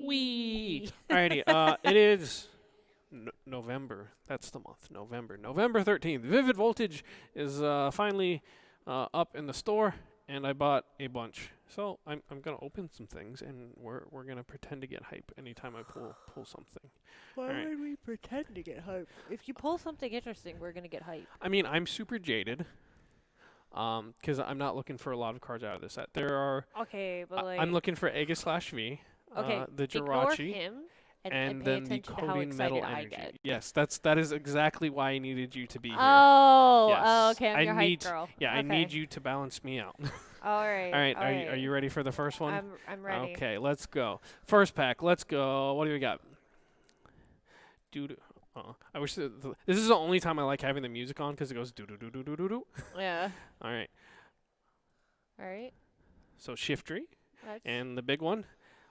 Wee. Alrighty. It is November. That's the month. November 13th. Vivid Voltage is finally up in the store, and I bought a bunch. So I'm gonna open some things, and we're gonna pretend to get hype anytime I pull something. Why would we pretend to get hype? If you pull something interesting, we're gonna get hype. I mean, I'm super jaded. Because I'm not looking for a lot of cards out of this set. There are. Okay, but like. I'm looking for Aegis/V. Okay, The ignore Jirachi. him And pay then the attention to how coding metal excited I energy. get. Yes, that is exactly why I needed you to be here. Oh, Yes. oh, okay, I'm I your need- hype girl. Yeah, I Okay. need you to balance me out. All right. All right, are you ready for the first one? I'm ready. Okay, let's go. First pack, let's go. What do we got? Dude, I wish this is the only time I like having the music on because it goes do do do do do do do. Yeah. All right, All right. so Shiftry That's and the big one.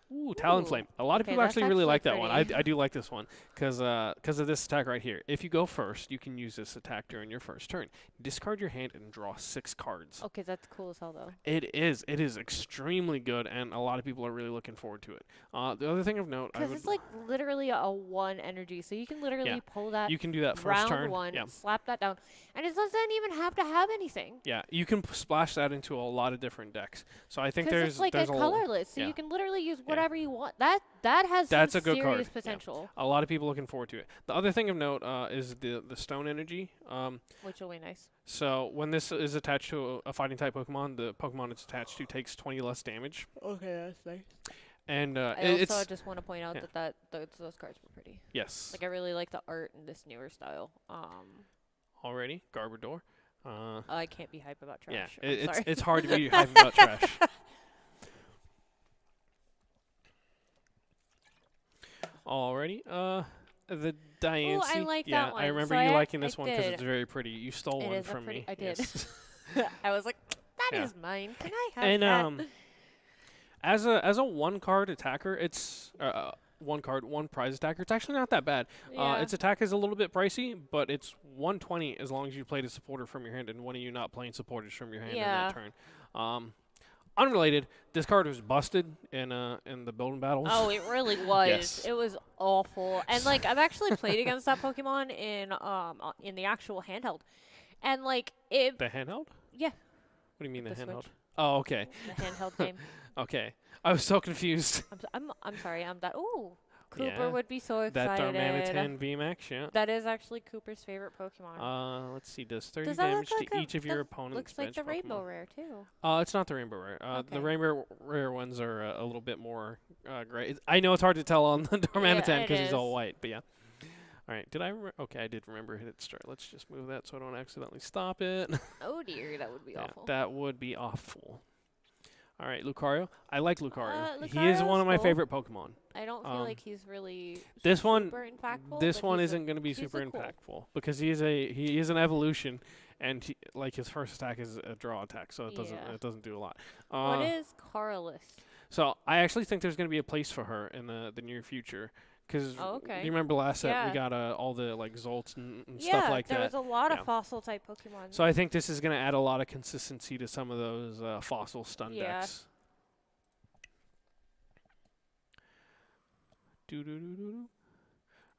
Ooh, Talonflame. A lot of Okay, people that's actually really actually like that one. I pretty. do like this one because of this attack right here. If you go first, you can use this attack during your first turn. Discard your hand and draw 6 cards. okay, that's cool as hell though. It is extremely good, and a lot of people are really looking forward to it. The other thing of note, I Because would it's like literally a 1 energy, so you can literally pull that you can do that first round turn. 1, Yeah, slap that down, and it doesn't even have to have anything. yeah, you can splash that into a lot of different decks. So I think Because there's it's like there's a a colorless, so yeah. you can literally use whatever you want. That has That's some a good card, serious yeah. potential, a lot of people looking forward to it. The other thing of note is the stone energy. which will be nice. So when this is attached to a fighting type Pokemon, the Pokemon it's attached to takes 20 less damage. Okay, that's nice. And I it's also just want to point out yeah. that those cards were pretty. yes. Like I really like the art in this newer style. Already Garbodor. I can't be hype about trash. Yeah, I'm sorry. it's hard to be hype about trash. Alrighty. The Diancie. I like yeah, that one. I remember So you I liking this one because did. it's very pretty. You stole It one is a from pretty- me. I did. Yes. I was like, that is Yeah. mine. Can I have And that? as a 1-card attacker, it's 1 prize attacker. It's actually not that bad. Yeah. Its attack is a little bit pricey, but it's 120 as long as you played a supporter from your hand and one of you not playing supporters from your hand in Yeah. that turn. Unrelated, this card was busted in the building battles. Oh, it really was. Yes. It was awful. And like I've actually played against that Pokemon in the actual handheld. And like it The handheld? yeah, What do you mean the The handheld? Switch. Oh, okay. the handheld game. Okay. I was so confused. I'm sorry. I'm that ooh. Cooper Yeah, would be so that excited. Darmanitan VMAX, yeah. That is actually Cooper's favorite Pokemon. Let's see. Does 30 Does that damage look like to a- each of that your opponent's Looks like bench the Rainbow Pokemon. Rare too. It's not the Rainbow Rare. The Okay. Rainbow Rare ones are a little bit more gray. I know it's hard to tell on the Darmanitan it because he's all is. white, but yeah. All right. Did I? Okay, I did remember hit it start. Let's just move that so I don't accidentally stop it. Oh dear, that would be awful. That would be awful. All right, Lucario. I like Lucario. He is Lucario's one of my cool. favorite Pokemon. I don't feel like he's really This one- super impactful. This but one he's a- isn't going to be he's super a cool. impactful because he is an evolution, and like his first attack is a draw attack, so Yeah. it doesn't do a lot. What is Carless? So I actually think there's going to be a place for her in the near future. Because Oh, okay. you remember last set we Yeah. got all the like Zolts and Yeah, stuff like there that. was a lot Yeah. of fossil type Pokemon. So I think this is going to add a lot of consistency to some of those fossil stun Yeah. decks.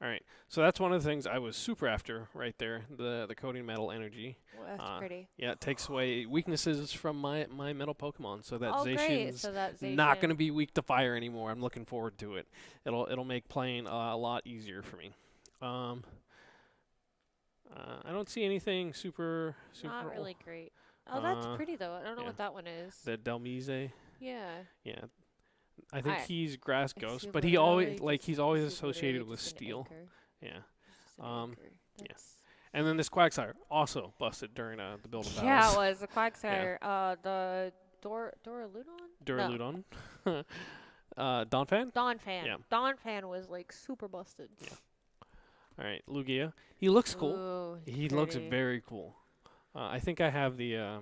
All right, so that's one of the things I was super after right there, the coating metal energy. Well, that's pretty. Yeah, it takes away weaknesses from my metal Pokemon, so that Oh, great. Zacian's So that not going to Zacian- be weak to fire anymore. I'm looking forward to it. It'll make playing a lot easier for me. I don't see anything super. Not really great. Oh, that's Uh, pretty though. I don't know yeah. what that one is. The Delmise. Yeah. Yeah, I think I- he's Grass It's Ghost, super but he always early, like just- he's always it's super associated early, with just an steel. anchor. Yeah, Just an anchor. yeah. That's- and then this Quagsire also busted during the build of Yeah, it battles. was the Quagsire. The Duraludon? Duraludon. Donphan. Donphan. Yeah. Donphan was like super busted. Yeah. All right, Lugia. He looks cool. Ooh, He looks pretty. very cool. I think I have the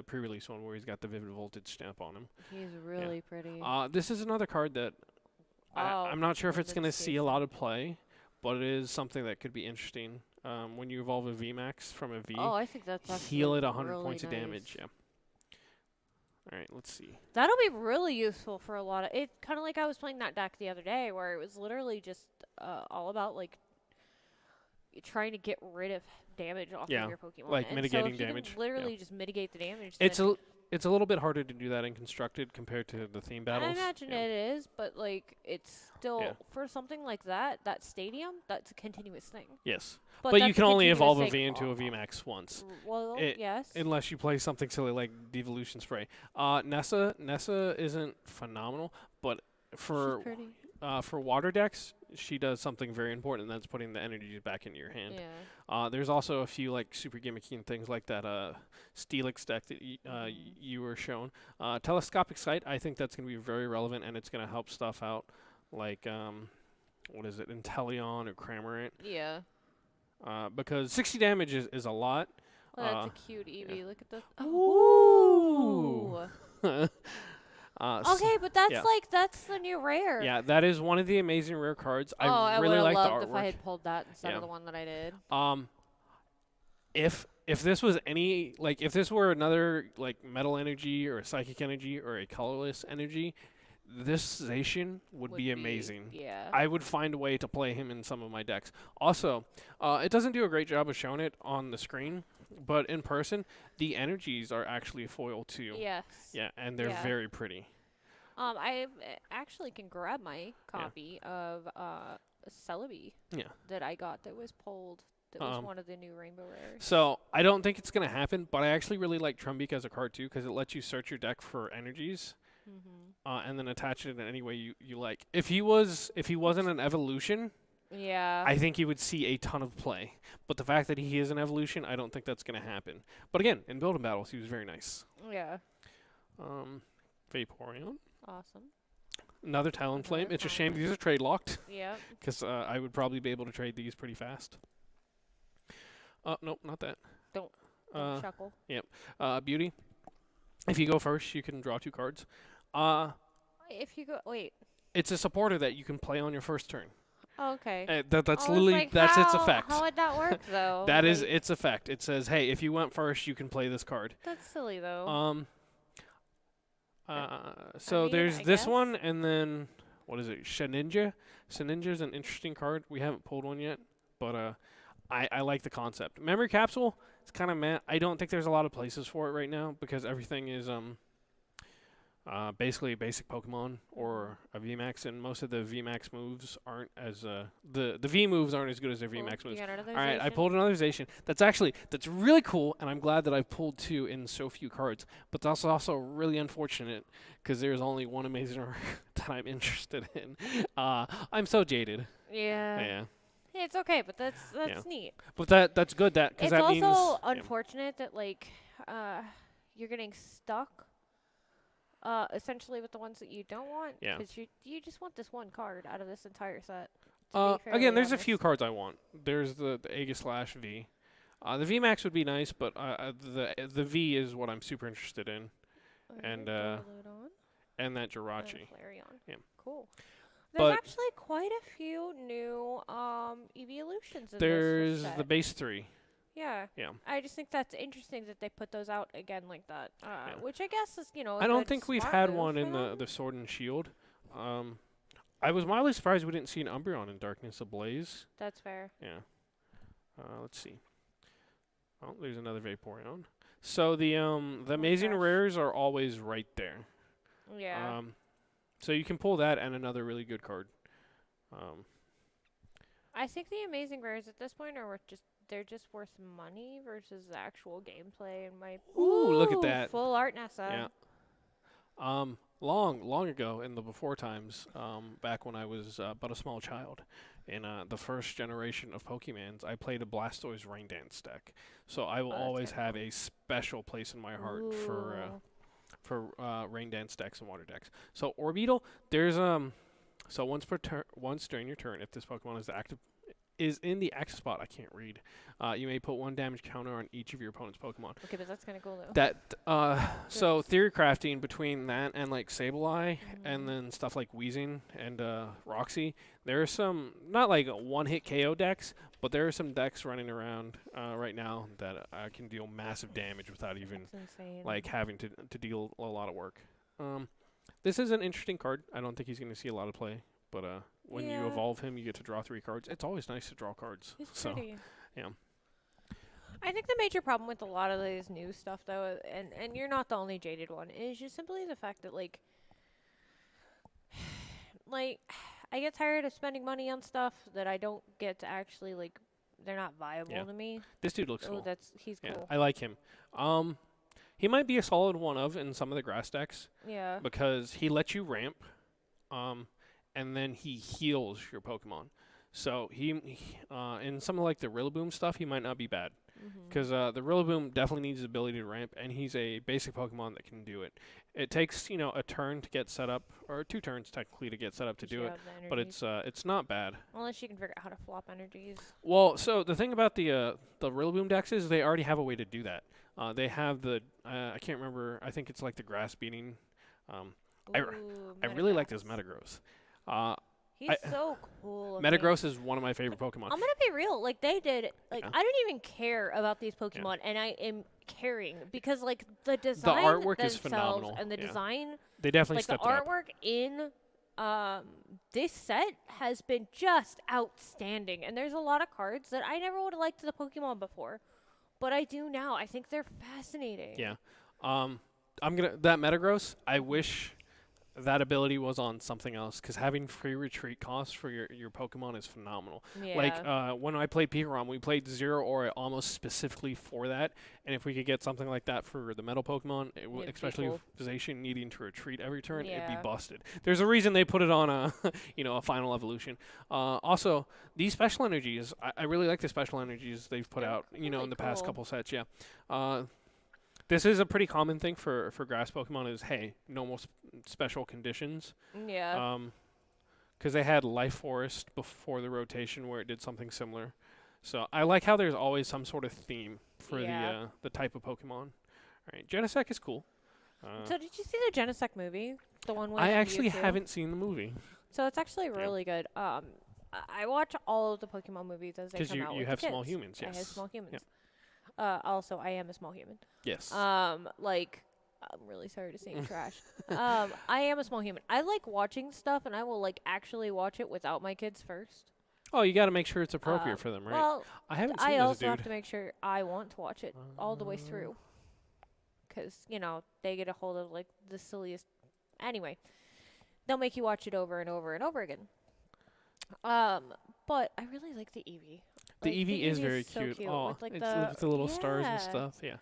pre-release one where he's got the Vivid Voltage stamp on him. He's really pretty. This is another card that I'm not sure if it's going to Limited see a lot of play, but it is something that could be interesting. When you evolve a VMAX from a V, Oh, I think that's actually heal it 100 really points of nice. damage. Yeah. All right, let's see. That'll be really useful for a lot of it. Kind of like I was playing that deck the other day, where it was literally just all about like trying to get rid of damage off Yeah, of your Pokemon. like And mitigating so if damage. you can literally just mitigate the damage, It's then it's a little bit harder to do that in constructed compared to the theme I battles. imagine Yeah. it is, but like it's still Yeah. for something like that. That stadium, that's a continuous thing. Yes, But but you that's can only continuous evolve a thing V into a VMAX once. Well, It- yes. Unless you play something silly like Devolution Spray. Nessa isn't phenomenal, but She's for pretty. water decks, she does something very important, and that's putting the energies back into your hand. Yeah. There's also a few like super gimmicky and things like that. Steelix deck that you were shown. Telescopic Sight, I think that's going to be very relevant, and it's going to help stuff out like what is it, Inteleon or Cramorant. Yeah. Because 60 damage is a lot. Well, that's a cute Eevee. yeah. Look at the. Ooh. Okay, but that's yeah. that's the new rare. Yeah, that is one of the amazing rare cards. I really would've like the loved if I artwork. had pulled that instead Yeah. of the one that I did. If this was any like if this were another like metal energy or a psychic energy or a colorless energy, this Zacian would be amazing. Yeah. I would find a way to play him in some of my decks. Also, it doesn't do a great job of showing it on the screen, but in person, the energies are actually foil too. Yes. Yeah, and they're Yeah. very pretty. I actually can grab my copy of Celebi Yeah. that I got that was pulled. That was Um, one of the new rainbow rares. So I don't think it's gonna happen, but I actually really like Trumbeak as a card too because it lets you search your deck for energies, and then attach it in any way you like. If he wasn't an evolution, Yeah. I think he would see a ton of play. But the fact that he is an evolution, I don't think that's gonna happen. But again, in build and battles, he was very nice. Yeah. Vaporeon, Awesome. another Talonflame. Another It's a shame Talonflame. these are trade locked Yeah. because I would probably be able to trade these pretty fast. Nope, not that. Don't Uh, chuckle. Beauty. If you go first, you can draw 2 cards. If you go, wait. It's a supporter that you can play on your first turn. Oh, okay. That's I was literally like, that's its how- effect. How would that work though? That is Like, its effect. It says, hey, if you went first, you can play this card. That's silly though. So mean, there's I this guess. one, and then what is it? Shaninja. Shaninja's an interesting card. We haven't pulled one yet, but I like the concept. Memory Capsule. It's kind of meh. I don't think there's a lot of places for it right now because everything is basically a basic Pokemon or a VMAX, and most of the VMAX moves aren't as the V moves aren't as good as their Cool. VMAX You moves. got another All right, I Zacian? pulled another Zacian. That's really cool, and I'm glad that I've pulled 2 in so few cards. But that's also really unfortunate because there's only one amazing rare that I'm interested in. I'm so jaded. Yeah. Yeah, It's okay, but that's Yeah. neat. but that's good that because It's that means also yeah. unfortunate that like you're getting stuck essentially with the ones that you don't want Yeah. because you just want this one card out of this entire set. to be Again, fairly there's a few honest. cards I want. There's the Aegislash V. The VMAX would be nice, but the V is what I'm super interested in, and, Dorludon, and that and Jirachi. Flareon. Yeah. Cool. There's But- actually quite a few new evolutions in There's this set. the base 3. Yeah. Yeah. I just think that's interesting that they put those out again like that. Which I guess is, a I don't good, think we've smart had move one for in them. the Sword and Shield. I was mildly surprised we didn't see an Umbreon in Darkness Ablaze. That's fair. Yeah. Let's see. Oh, there's another Vaporeon. So the amazing gosh. rares are always right there. Yeah. So you can pull that and another really good card. I think the amazing rares at this point are they're just worth money versus the actual gameplay and my Ooh, look at that. full art Nessa. Yeah. Long ago in the before times, back when I was but a small child, in the first generation of Pokemons, I played a Blastoise Rain Dance deck. So I will Oh, that's always kinda have cool. a special place in my heart for Ooh. Rain Dance decks and water decks. So Orbeetle, there's so once during your turn, if this Pokemon is is in the X spot. I can't read. You may put 1 damage counter on each of your opponent's Pokemon. Okay, but that's kind of cool though. That so theory crafting between that and like Sableye and then stuff like Weezing and Roxy, there are some not like one-hit KO decks, but there are some decks running around right now that can deal massive damage without even That's insane. like having to deal a lot of work. This is an interesting card. I don't think he's going to see a lot of play, but when you evolve him, you get to draw 3 cards. It's always nice to draw cards. It's So pretty. yeah. I think the major problem with a lot of this new stuff, though, and you're not the only jaded one, is just simply the fact that, like, I get tired of spending money on stuff that I don't get to actually, like, they're not viable to me. This dude looks cool. He's Yeah, cool. I like him. He might be a solid one of in some of the grass decks Yeah. because he lets you ramp, and then he heals your Pokemon. So he in some of like the Rillaboom stuff, he might not be bad because the Rillaboom definitely needs the ability to ramp, and he's a basic Pokemon that can do it. It takes a turn to get set up, or 2 turns technically to get set up to do it, but it's not bad. Unless you can figure out how to flop energies. Well, so the thing about the Rillaboom decks is they already have a way to do that. They have the I can't remember. I think it's like the grass beating. I really like this Metagross. He's so cool. Metagross is one of my favorite Pokemon. I'm gonna be real. Like they did. Like I don't even care about these Pokemon, and I am caring because like the design, the artwork is phenomenal, and the design. They definitely like stepped the it up. artwork in this set has been just outstanding, and there's a lot of cards that I never would have liked the Pokemon before, but I do now. I think they're fascinating. Yeah. That Metagross, I wish that ability was on something else because having free retreat costs for your Pokemon is phenomenal. Yeah. Like when I played Pikarom, we played Zero Aura almost specifically for that, and if we could get something like that for the Metal Pokemon, especially with Zacian needing to retreat every turn, it'd be busted. There's a reason they put it on a a final evolution. Also, these special energies, I really like the special energies they've put out in the past couple sets. Yeah. This is a pretty common thing for grass Pokemon is, hey, no more special conditions. Yeah. Because they had Life Forest before the rotation where it did something similar. So I like how there's always some sort of theme for the type of Pokemon. All right, Genesect is cool. So did you see the Genesect movie? The one with I actually Mewtwo? haven't seen the movie. So it's actually really good. I watch all of the Pokemon movies as they come out. Because you have small humans, yes. I have small humans. Yep. Also, I am a small human. Yes. Like, I'm really sorry to say trash. I am a small human. I like watching stuff, and I will like actually watch it without my kids first. Oh, you got to make sure it's appropriate for them, right? Well, I haven't seen I this, also dude. have to make sure I want to watch it all the way through, because they get a hold of like the silliest. Anyway, they'll make you watch it over and over and over again. But I really like the Eevee. The Like, Eevee is very so cute. Oh, with, like, it's the little stars and yeah. stuff. Yeah.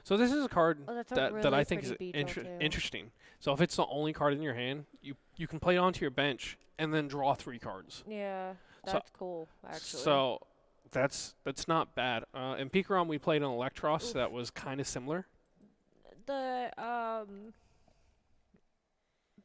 So this is a card that's a that really I think is pretty beetle, too. interesting. So if it's the only card in your hand, you can play it onto your bench and then draw 3 cards. Yeah, that's cool. Actually. So that's not bad. In Pikarom, we played an Electros that was kind of similar. The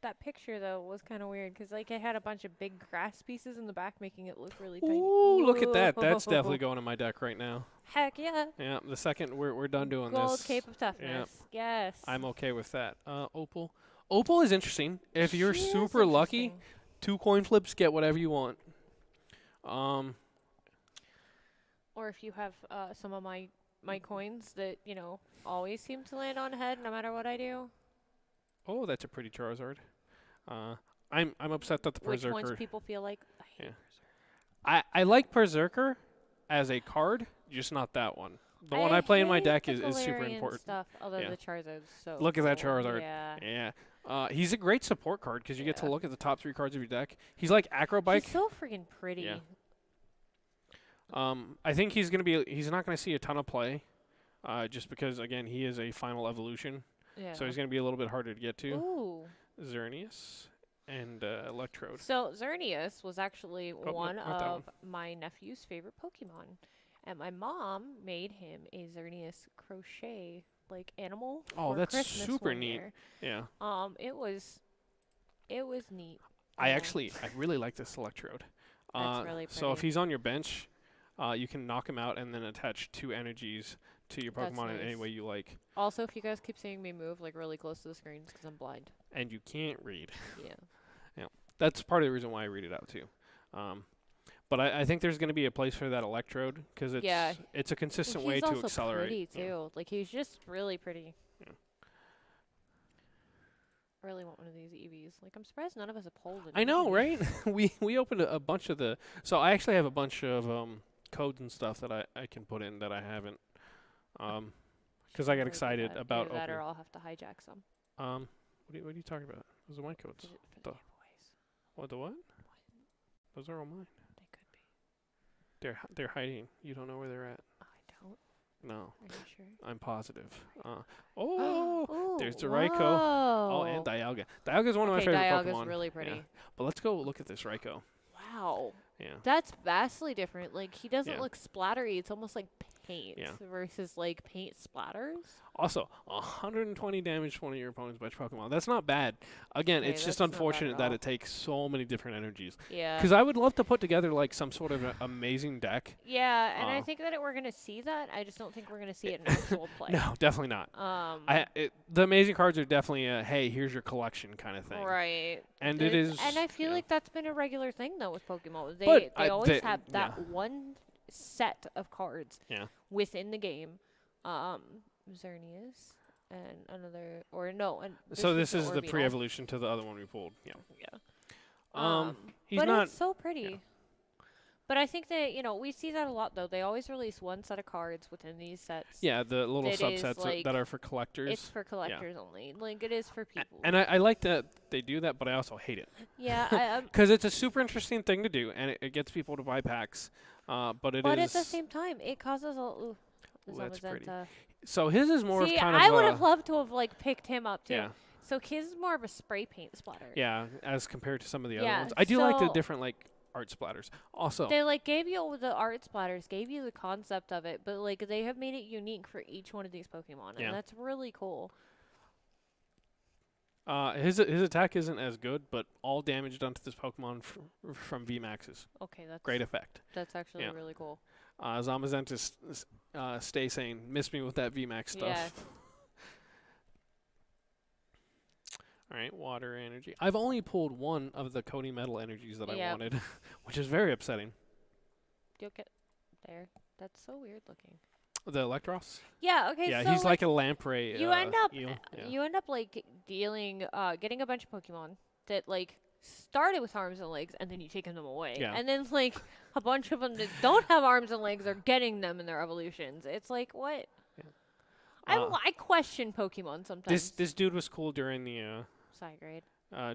that picture though was kind of weird because like it had a bunch of big grass pieces in the back, making it look really tiny. Ooh, look at that! That's definitely going in my deck right now. Heck yeah! Yeah, the second we're done doing Gold this. Cape of Toughness. Yes. I'm okay with that. Opal. Opal is interesting. If you're She is super lucky, interesting. 2 coin flips, get whatever you want. Or if you have some of my coins that always seem to land on head no matter what I do. Oh, that's a pretty Charizard. I'm upset that the Which Berserker. ones people feel like? I hate Yeah. I like Berserker as a card, just not that one. The one I play in my deck is super Galarian important. Stuff, although Yeah. the Charizard's so Look at that cool. Charizard. Yeah. Yeah. He's a great support card because you get to Yeah. look at the top 3 cards of your deck. He's like Acrobike. He's so freaking pretty. Yeah. I think he's not gonna see a ton of play, just because again he is a final evolution, Yeah. so he's gonna be a little bit harder to get to. Ooh. Xerneas and Electrode. So Xerneas was actually one not that of my nephew's favorite Pokemon, and my mom made him a Xerneas crochet animal. Oh, for that's Christmas super one neat. year. Yeah. It was neat. I really like this Electrode. That's really pretty. So if he's on your bench, you can knock him out and then attach 2 energies to your That's Pokemon in any nice. way you like. Also, if you guys keep seeing me move like really close to the screens because I'm blind. And you can't read. Yeah. That's part of the reason why I read it out too. But I think there's going to be a place for that Electrode because it's a consistent way to accelerate. He's also pretty too. Yeah. Like he's just really pretty. Yeah. I really want one of these EVs. Like I'm surprised none of us have pulled it. I know, right? we opened a bunch of the. So I actually have a bunch of codes and stuff that I can put in that I haven't. Because I got excited about that, opening. or I'll have to hijack some. What are you talking about? Those are my codes. What the what? Those are all mine. They could be. They're hiding. You don't know where they're at. I don't. No. Are you sure? I'm positive. Ooh, There's Jirachi. Oh, and Dialga. Dialga is one of my favorite Pokemon. Dialga's really pretty. Yeah. But let's go look at this Raikou. Wow. Yeah. That's vastly different. Like he doesn't Yeah. look splattery. It's almost like paint Yeah. versus like paint splatters. Also, 120 damage to one of your opponent's bench Pokemon. That's not bad. Again, Okay, it's just that's not bad unfortunate at that all. it takes so many different energies. Yeah. Because I would love to put together like some sort of amazing deck. Yeah, and I think that we're gonna see that. I just don't think we're gonna see it in actual play. No, definitely not. The amazing cards are definitely a hey, here's your collection kind of thing. Right. And it is. And I feel like that's been a regular thing though with Pokemon. They But always have that one set of cards within the game. Xerneas and another so this is the pre-evolution to the other one we pulled. Yeah. He's but not. It's so pretty. Yeah. But I think that we see that a lot though. They always release one set of cards within these sets. Yeah, the little subsets that are for collectors. It's for collectors only. Like it is for people. And I like that they do that, but I also hate it. Yeah, because it's a super interesting thing to do, and it gets people to buy packs. But at the same time, it causes a. That's pretty. So his is more See, of kind of. I would have loved to have picked him up too. Yeah. So his is more of a spray paint splatter. Yeah, as compared to some of the other Yeah, ones. I do like the different art splatters. Also, they gave you the art splatters, gave you the concept of it, but they have made it unique for each one of these Pokemon, and that's really cool. His attack isn't as good, but all damage done to this Pokemon from VMAXs. Okay, that's great effect. That's actually really cool. Zamazentis stay sane. Miss me with that VMAX stuff. Yeah. All right, water energy. I've only pulled one of the Cody Metal energies that I wanted, which is very upsetting. You'll get there. That's so weird looking. The Electros? Yeah, okay, yeah, so he's like a lamprey. You end up eel. You end up getting a bunch of Pokemon that started with arms and legs, and then you taking them away. Yeah. And then a bunch of them that don't have arms and legs are getting them in their evolutions. It's like what? Yeah. I question Pokemon sometimes. This dude was cool during the grade.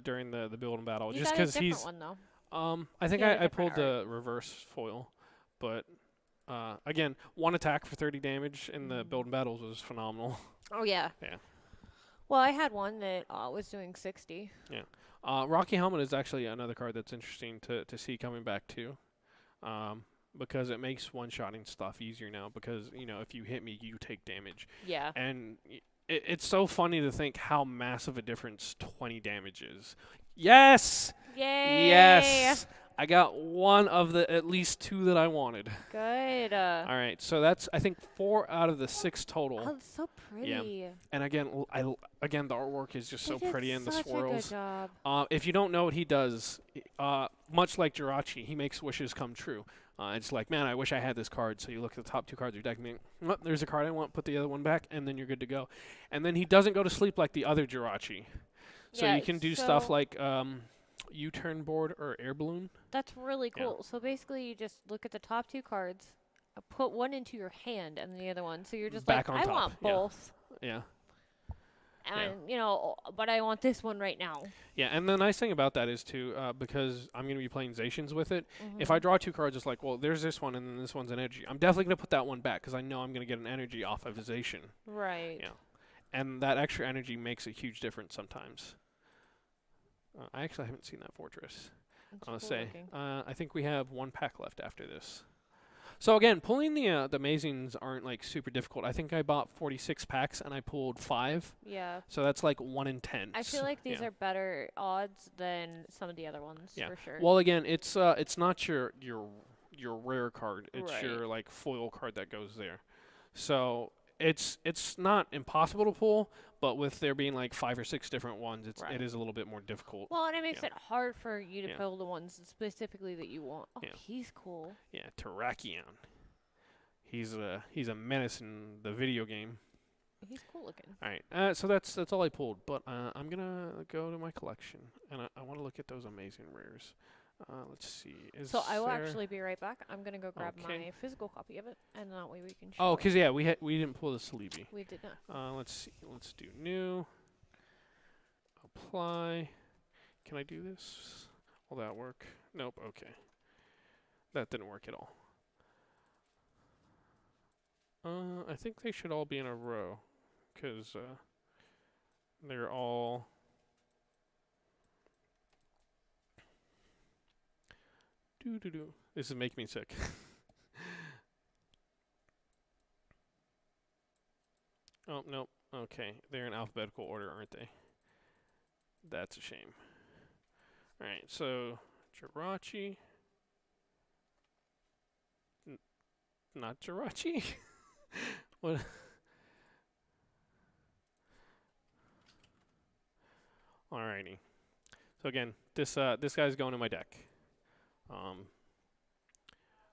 During the build and battle, You just got a because different he's. one, though. I think I pulled the reverse foil, but again, one attack for 30 damage in the build and battles was phenomenal. Oh yeah. Yeah. Well, I had one that was doing 60. Yeah. Rocky Helmet is actually another card that's interesting to see coming back too, because it makes one-shotting stuff easier now. Because if you hit me, you take damage. Yeah. And it's so funny to think how massive a difference 20 damage is. Yes. Yay. Yes. I got one of the at least 2 that I wanted. Good. All right, so that's I think 4 out of the 6 total. Oh, it's so pretty. Yeah. And again, the artwork is just so pretty in the swirls. Such a good job. If you don't know what he does, much like Jirachi, he makes wishes come true. It's like, man, I wish I had this card. So you look at the top 2 cards of your deck and think, there's a card I want, put the other one back, and then you're good to go. And then he doesn't go to sleep like the other Jirachi. So you can do stuff like U-turn board or air balloon. That's really cool. So basically you just look at the top 2 cards, put one into your hand and the other one. So you're just back like, on I top. want both. Yeah. And, but I want this one right now. Yeah, and the nice thing about that is, too, because I'm going to be playing Zacians with it, if I draw 2 cards, it's like, well, there's this one, and then this one's an energy. I'm definitely going to put that one back, because I know I'm going to get an energy off of Zacian. Right. Yeah. And that extra energy makes a huge difference sometimes. I actually haven't seen that fortress. I'll say. I think we have 1 pack left after this. So again, pulling the amazings aren't like super difficult. I think I bought 46 packs and I pulled 5. Yeah. So that's like 1 in 10. I feel like these are better odds than some of the other ones, for sure. Well, again, it's not your rare card. It's Right. your like foil card that goes there. So it's not impossible to pull, but with there being like 5 or 6 different ones, it is a little bit more difficult. Well, and it makes it hard for you to pull the ones specifically that you want. Oh, he's cool. Yeah, Jirachi. He's a menace in the video game. He's cool looking. All right, so that's all I pulled. But I'm gonna go to my collection, and I want to look at those amazing rares. Let's see. So I will actually be right back. I'm gonna go grab my physical copy of it, and that way we can show. Oh, because we didn't pull the Celebi. We did not. Let's see. Let's do new. Apply. Can I do this? Will that work? Nope. Okay. That didn't work at all. I think they should all be in a row, because they're all. This is making me sick. Oh, nope. Okay. They're in alphabetical order, aren't they? That's a shame. Alright, so Jirachi. Not Jirachi? What? Alrighty. So again, this guy's going in my deck.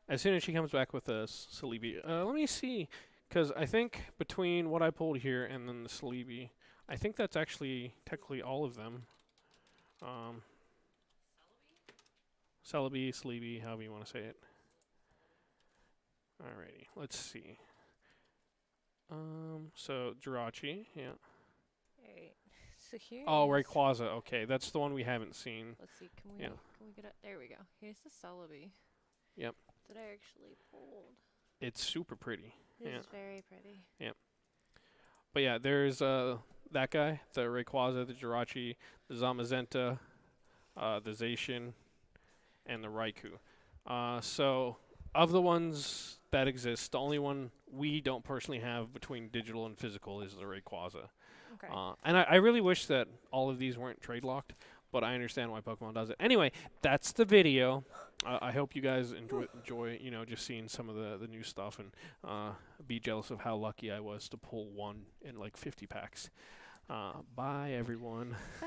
As soon as she comes back with a Celebi, let me see, because I think between what I pulled here and then the Celebi, I think that's actually technically all of them. Celebi, Celebi, however you want to say it. Alrighty, let's see. So Jirachi, yeah. Alright. So here. Oh, Rayquaza. Okay, that's the one we haven't seen. Let's see. Can we get it? There we go. Here's the Celebi. Yep. That I actually pulled. It's super pretty. It's very pretty. Yep. But yeah, there's that guy, the Rayquaza, the Jirachi, the Zamazenta, the Zacian, and the Raikou. So of the ones that exist, the only one we don't personally have between digital and physical is the Rayquaza. Okay. And I really wish that all of these weren't trade locked, but I understand why Pokemon does it. Anyway, that's the video. I hope you guys enjoy just seeing some of the new stuff, and be jealous of how lucky I was to pull one in like 50 packs. Bye, everyone. Bye.